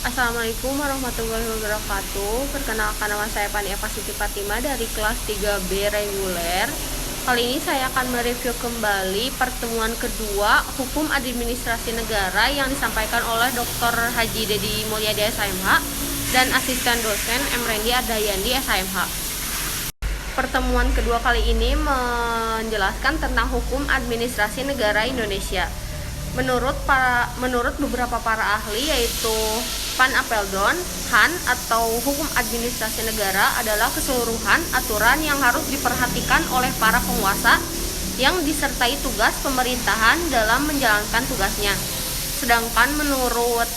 Assalamualaikum warahmatullahi wabarakatuh. Perkenalkan, nama saya Fani Eva Siti Fatima dari kelas 3B reguler. Kali ini saya akan mereview kembali pertemuan kedua Hukum Administrasi Negara yang disampaikan oleh Dr. Haji Dedi Mulyadi SHMH dan asisten dosen M. Rendi Ardayandi SHMH. Pertemuan kedua kali ini menjelaskan tentang Hukum Administrasi Negara Indonesia. Menurut beberapa para ahli, yaitu Van Apeldoorn, HAN atau Hukum Administrasi Negara adalah keseluruhan aturan yang harus diperhatikan oleh para penguasa yang disertai tugas pemerintahan dalam menjalankan tugasnya. Sedangkan menurut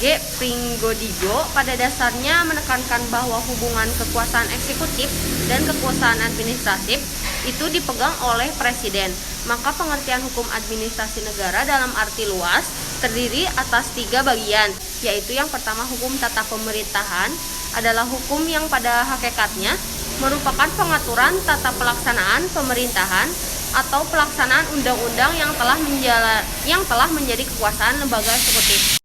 G. Pringgodigo, pada dasarnya menekankan bahwa hubungan kekuasaan eksekutif dan kekuasaan administratif itu dipegang oleh presiden. Maka pengertian hukum administrasi negara dalam arti luas terdiri atas 3 bagian, yaitu yang pertama, hukum tata pemerintahan adalah hukum yang pada hakikatnya merupakan pengaturan tata pelaksanaan pemerintahan atau pelaksanaan undang-undang yang telah menjadi kekuasaan lembaga eksekutif.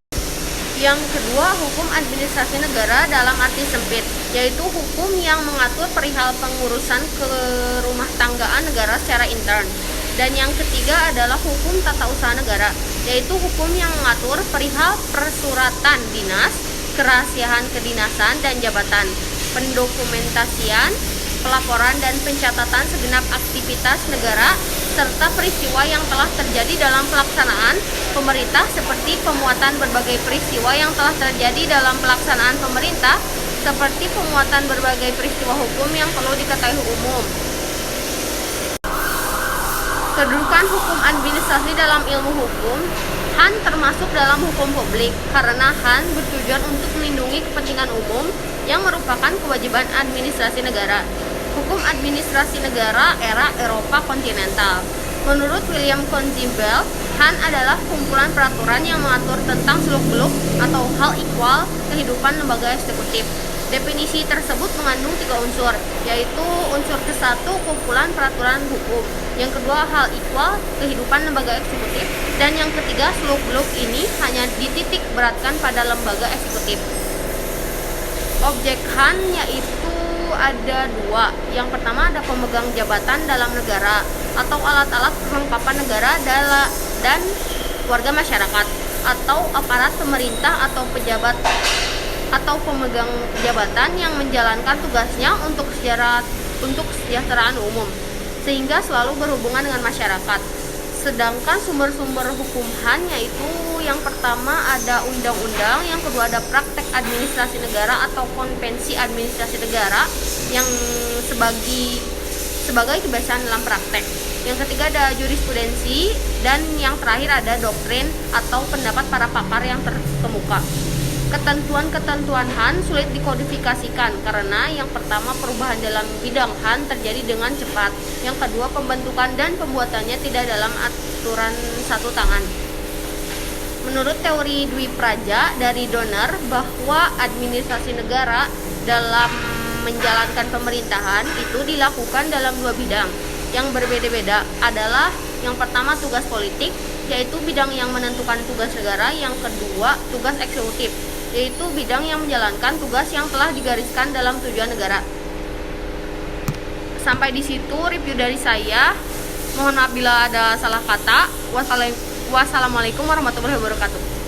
Yang kedua, hukum administrasi negara dalam arti sempit, yaitu hukum yang mengatur perihal pengurusan kerumah tanggaan negara secara intern. Dan yang ketiga adalah hukum tata usaha negara, yaitu hukum yang mengatur perihal persuratan dinas, kerahasiaan kedinasan dan jabatan, pendokumentasian, pelaporan dan pencatatan segenap aktivitas negara, serta peristiwa yang telah terjadi dalam pelaksanaan pemerintah seperti pemuatan berbagai peristiwa yang telah terjadi dalam pelaksanaan pemerintah, seperti pemuatan berbagai peristiwa hukum yang perlu diketahui umum. Kedudukan hukum administrasi dalam ilmu hukum, HAN termasuk dalam hukum publik karena HAN bertujuan untuk melindungi kepentingan umum yang merupakan kewajiban administrasi negara. Hukum administrasi negara era Eropa kontinental. Menurut William Constable, HAN adalah kumpulan peraturan yang mengatur tentang seluk-beluk atau hal ikhwal kehidupan lembaga eksekutif. Definisi tersebut mengandung 3 unsur, yaitu unsur ke-1 kumpulan peraturan hukum, yang kedua hal ikhwal kehidupan lembaga eksekutif, dan yang ketiga seluk-beluk ini hanya dititik beratkan pada lembaga eksekutif. Objek HAN yaitu ada 2. Yang pertama ada pemegang jabatan dalam negara atau alat-alat perlengkapan negara dan warga masyarakat, atau aparat pemerintah atau pejabat atau pemegang jabatan yang menjalankan tugasnya untuk kesejahteraan umum, sehingga selalu berhubungan dengan masyarakat. Sedangkan sumber-sumber hukum HAN yaitu yang pertama ada undang-undang, yang kedua ada praktek administrasi negara atau konvensi administrasi negara yang sebagai kebiasaan dalam praktek. Yang ketiga ada jurisprudensi, dan yang terakhir ada doktrin atau pendapat para pakar yang terkemuka. Ketentuan-ketentuan HAN sulit dikodifikasikan karena yang pertama perubahan dalam bidang HAN terjadi dengan cepat. Yang kedua pembentukan dan pembuatannya tidak dalam aturan satu tangan. Menurut teori Dwi Praja dari Donner bahwa administrasi negara dalam menjalankan pemerintahan itu dilakukan dalam 2 bidang yang berbeda-beda, adalah yang pertama tugas politik, yaitu bidang yang menentukan tugas negara. Yang kedua tugas eksekutif, yaitu bidang yang menjalankan tugas yang telah digariskan dalam tujuan negara. Sampai di situ review dari saya. Mohon maaf bila ada salah kata. Wassalamualaikum warahmatullahi wabarakatuh.